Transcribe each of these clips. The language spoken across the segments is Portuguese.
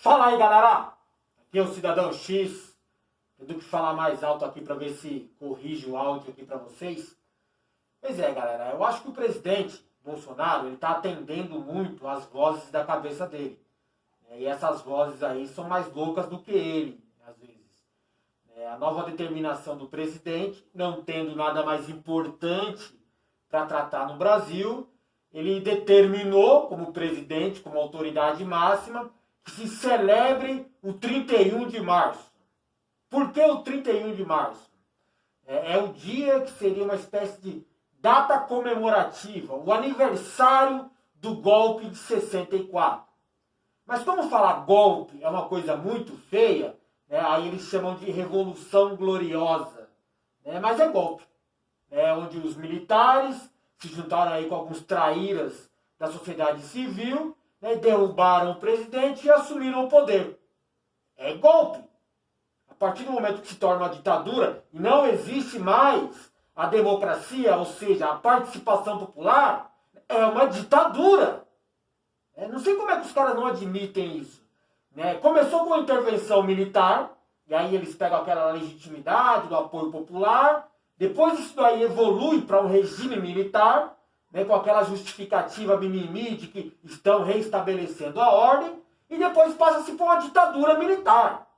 Fala aí, galera! Aqui é o Cidadão X. Eu tenho que falar mais alto aqui para ver se corrige o áudio aqui para vocês. Pois é, galera, eu acho que o presidente Bolsonaro ele está atendendo muito às vozes da cabeça dele. E essas vozes aí são mais loucas do que ele, às vezes. A nova determinação do presidente, não tendo nada mais importante para tratar no Brasil, ele determinou como presidente, como autoridade máxima, que se celebre o 31 de março. Por que o 31 de março? É o dia que seria uma espécie de data comemorativa, o aniversário do golpe de 64. Mas como falar golpe é uma coisa muito feia, aí eles chamam de Revolução Gloriosa. Mas é golpe. Onde os militares se juntaram aí com alguns traíras da sociedade civil, derrubaram o presidente e assumiram o poder. É golpe. A partir do momento que se torna uma ditadura e não existe mais a democracia, ou seja, a participação popular, é uma ditadura. Não sei como é que os caras não admitem isso. Começou com a intervenção militar, e aí eles pegam aquela legitimidade do apoio popular, depois isso daí evolui para um regime militar, com aquela justificativa mimimi de que estão reestabelecendo a ordem, e depois passa-se por uma ditadura militar,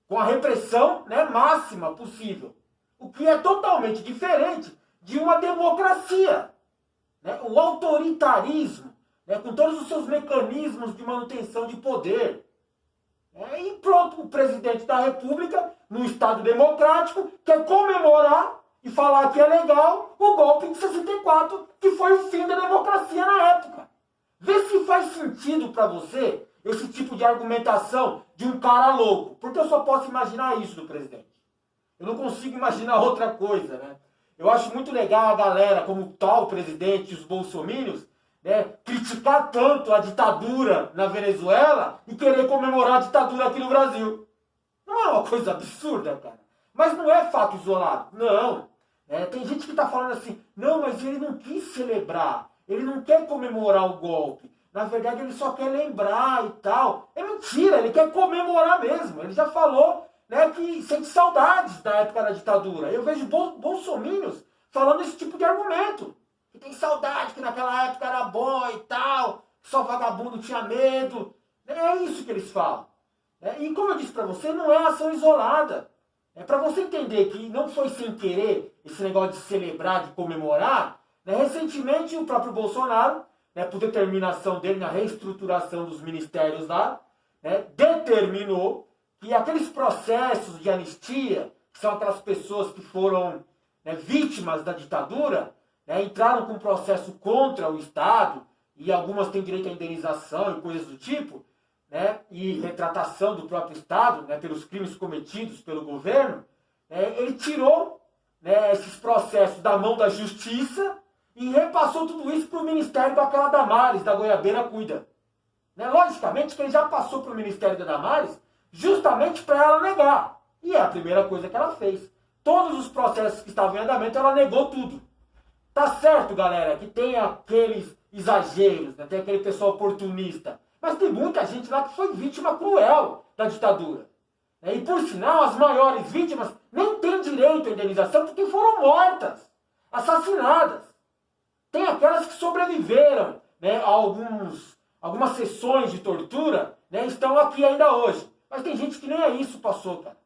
com a repressão máxima possível. O que é totalmente diferente de uma democracia. O autoritarismo, com todos os seus mecanismos de manutenção de poder. E pronto, o presidente da República, no Estado democrático, quer comemorar e falar que é legal o golpe de 64, que foi o fim da democracia na época. Vê se faz sentido para você esse tipo de argumentação de um cara louco. Porque eu só posso imaginar isso do presidente. Eu não consigo imaginar outra coisa, Eu acho muito legal a galera, como tal presidente e os bolsominions, criticar tanto a ditadura na Venezuela e querer comemorar a ditadura aqui no Brasil. Não é uma coisa absurda, cara? Mas não é fato isolado. Não. Tem gente que está falando assim, não, mas ele não quis celebrar. Ele não quer comemorar o golpe. Na verdade, ele só quer lembrar e tal. É mentira, ele quer comemorar mesmo. Ele já falou que sente saudades da época da ditadura. Eu vejo bolsominions falando esse tipo de argumento. Que tem saudade, que naquela época era bom e tal, só vagabundo tinha medo. É isso que eles falam. E como eu disse para você, não é ação isolada. Para você entender que não foi sem querer esse negócio de celebrar, de comemorar, recentemente o próprio Bolsonaro, por determinação dele na reestruturação dos ministérios lá, determinou que aqueles processos de anistia, que são aquelas pessoas que foram vítimas da ditadura, entraram com um processo contra o Estado, e algumas têm direito à indenização e coisas do tipo, e retratação do próprio Estado, pelos crimes cometidos pelo governo, ele tirou esses processos da mão da justiça e repassou tudo isso para o Ministério daquela Damares, da Goiabeira Cuida. Logicamente que ele já passou para o Ministério da Damares justamente para ela negar. E é a primeira coisa que ela fez. Todos os processos que estavam em andamento, ela negou tudo. Tá certo, galera, que tem aqueles exageros, tem aquele pessoal oportunista. Mas tem muita gente lá que foi vítima cruel da ditadura. E por sinal, as maiores vítimas nem têm direito à indenização porque foram mortas, assassinadas. Tem aquelas que sobreviveram a algumas sessões de tortura, estão aqui ainda hoje. Mas tem gente que nem é isso passou, cara.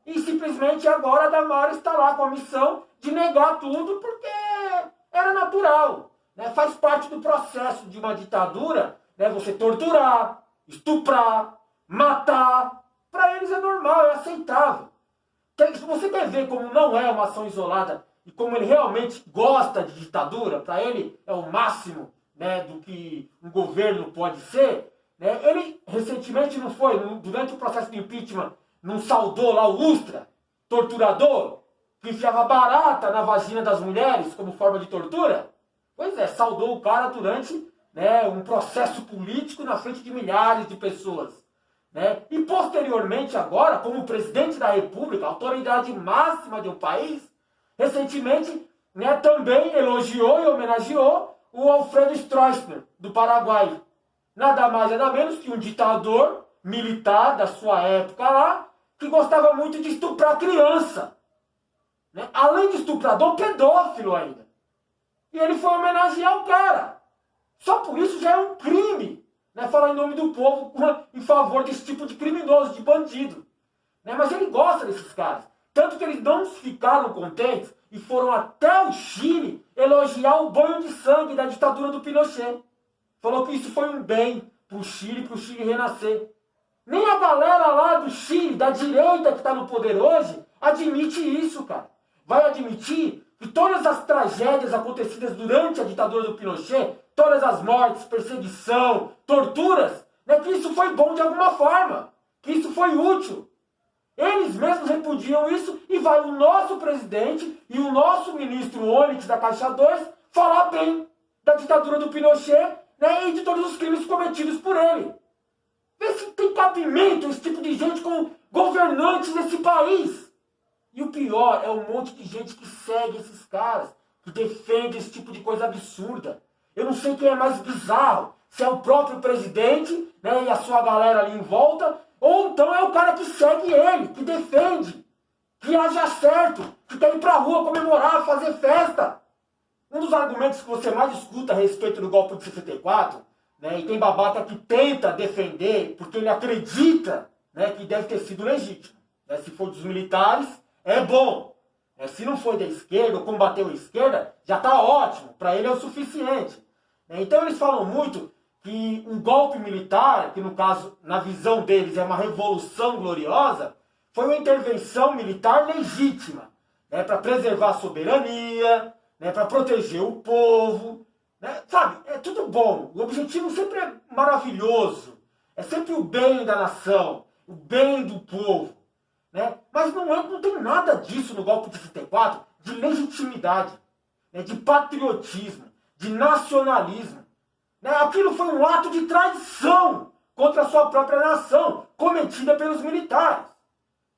E simplesmente agora a Damares está lá com a missão de negar tudo porque era natural. Faz parte do processo de uma ditadura, você torturar, estuprar, matar. Para eles é normal, é aceitável. Se você quer ver como não é uma ação isolada e como ele realmente gosta de ditadura, para ele é o máximo do que um governo pode ser, ele recentemente não foi, durante o processo de impeachment, não saudou lá o Ustra, torturador, que enfiava barata na vagina das mulheres como forma de tortura? Pois é, saudou o cara durante um processo político na frente de milhares de pessoas. E posteriormente agora, como presidente da República, autoridade máxima de um país, recentemente também elogiou e homenageou o Alfredo Stroessner, do Paraguai. Nada mais nada menos que um ditador militar da sua época lá, que gostava muito de estuprar criança. Né? Além de estuprador, pedófilo ainda. E ele foi homenagear o cara. Só por isso já é um crime, né? Falar em nome do povo em favor desse tipo de criminoso, de bandido. Né? Mas ele gosta desses caras. Tanto que eles não ficaram contentes e foram até o Chile elogiar o banho de sangue da ditadura do Pinochet. Falou que isso foi um bem para o Chile renascer. Nem a galera lá do Chile, da direita que está no poder hoje, admite isso, cara. Vai admitir que todas as tragédias acontecidas durante a ditadura do Pinochet, todas as mortes, perseguição, torturas, né, que isso foi bom de alguma forma, que isso foi útil. Eles mesmos repudiam isso e vai o nosso presidente e o nosso ministro Onyx da Caixa 2 falar bem da ditadura do Pinochet, né, e de todos os crimes cometidos por ele. Vê se tem cabimento esse tipo de gente como governantes desse país. E o pior é um monte de gente que segue esses caras, que defende esse tipo de coisa absurda. Eu não sei quem é mais bizarro, se é o próprio presidente, né, e a sua galera ali em volta, ou então é o cara que segue ele, que defende, que haja certo, que quer ir pra rua comemorar, fazer festa. Um dos argumentos que você mais escuta a respeito do golpe de 64, né, e tem babaca que tenta defender porque ele acredita, né, que deve ter sido legítimo. Né, se for dos militares, é bom. Se não foi da esquerda ou combateu a esquerda, já está ótimo. Para ele é o suficiente. Então eles falam muito que um golpe militar, que no caso, na visão deles, é uma revolução gloriosa, foi uma intervenção militar legítima. Né, para preservar a soberania, né, para proteger o povo. Né, sabe, é tudo bom. O objetivo sempre é maravilhoso. É sempre o bem da nação, o bem do povo. Né? Mas não tem nada disso no golpe de 64, de legitimidade, né? De patriotismo, de nacionalismo. Né? Aquilo foi um ato de traição contra a sua própria nação, cometida pelos militares.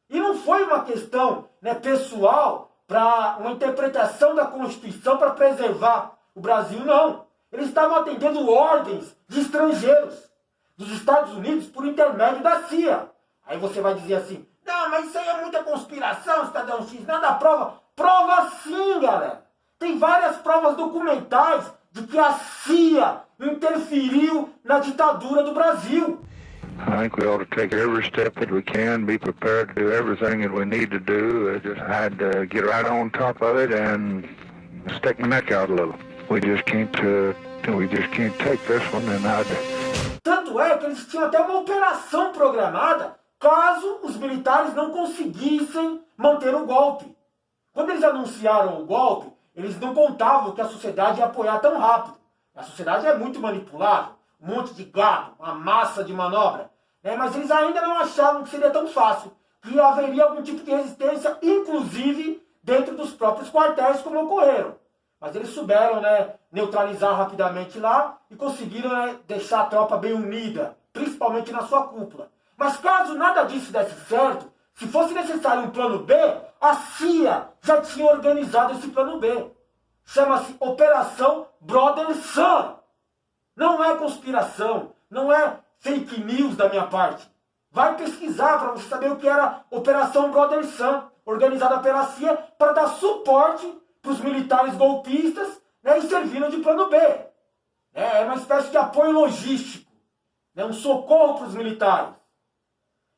E não foi uma questão, né, pessoal, para uma interpretação da Constituição para preservar o Brasil, não. Eles estavam atendendo ordens de estrangeiros, dos Estados Unidos, por intermédio da CIA. Aí você vai dizer assim, não, mas isso aí é muita conspiração, Estadão X, nada prova. Prova sim, galera. Tem várias provas documentais de que a CIA interferiu na ditadura do Brasil. I think we ought to take every step that we can, be prepared to do everything that we need to do. Just had to get right on top of it and stick my neck out a little. We just can't take this one and Tanto é que eles tinham até uma operação programada caso os militares não conseguissem manter o golpe. Quando eles anunciaram o golpe, eles não contavam que a sociedade ia apoiar tão rápido. A sociedade é muito manipulável, um monte de gado, uma massa de manobra. Né? Mas eles ainda não achavam que seria tão fácil, que haveria algum tipo de resistência, inclusive dentro dos próprios quartéis, como ocorreram. Mas eles souberam, né, neutralizar rapidamente lá e conseguiram, né, deixar a tropa bem unida, principalmente na sua cúpula. Mas caso nada disso desse certo, se fosse necessário um plano B, a CIA já tinha organizado esse plano B. Chama-se Operação Brother Sun. Não é conspiração, não é fake news da minha parte. Vai pesquisar para você saber o que era Operação Brother Sun, organizada pela CIA para dar suporte para os militares golpistas, né, e servindo de plano B. É uma espécie de apoio logístico, né, um socorro para os militares.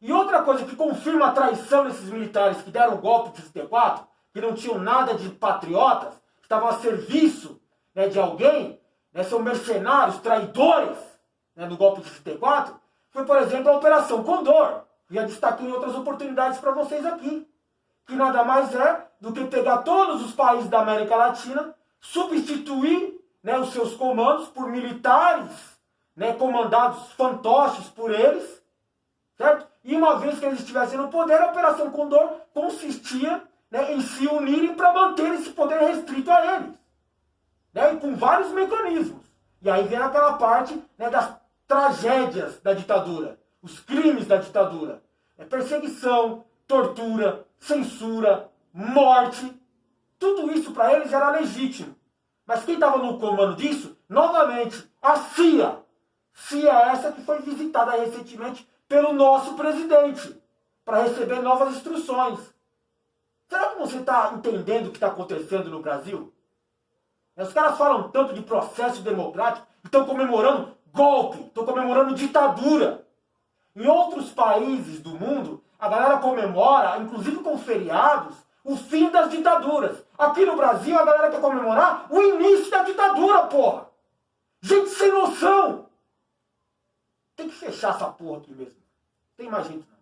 E outra coisa que confirma a traição desses militares que deram o golpe de 64, que não tinham nada de patriotas, que estavam a serviço, né, de alguém, né, são mercenários, traidores, né, no golpe de 64, foi, por exemplo, a Operação Condor. Já destaquei em outras oportunidades para vocês aqui. Que nada mais é do que pegar todos os países da América Latina, substituir, né, os seus comandos por militares, né, comandados fantoches por eles, certo? E uma vez que eles estivessem no poder, a Operação Condor consistia, né, em se unirem para manter esse poder restrito a eles. Né, e com vários mecanismos. E aí vem aquela parte, né, das tragédias da ditadura, os crimes da ditadura. Perseguição, tortura, censura, morte. Tudo isso para eles era legítimo. Mas quem estava no comando disso, novamente, a CIA. CIA essa que foi visitada recentemente pelo nosso presidente, para receber novas instruções. Será que você está entendendo o que está acontecendo no Brasil? Os caras falam tanto de processo democrático, estão comemorando golpe, estão comemorando ditadura. Em outros países do mundo, a galera comemora, inclusive com feriados, o fim das ditaduras. Aqui no Brasil, a galera quer comemorar o início da ditadura, porra! Gente sem noção! Tem que fechar essa porra aqui mesmo. Tem mais gente não.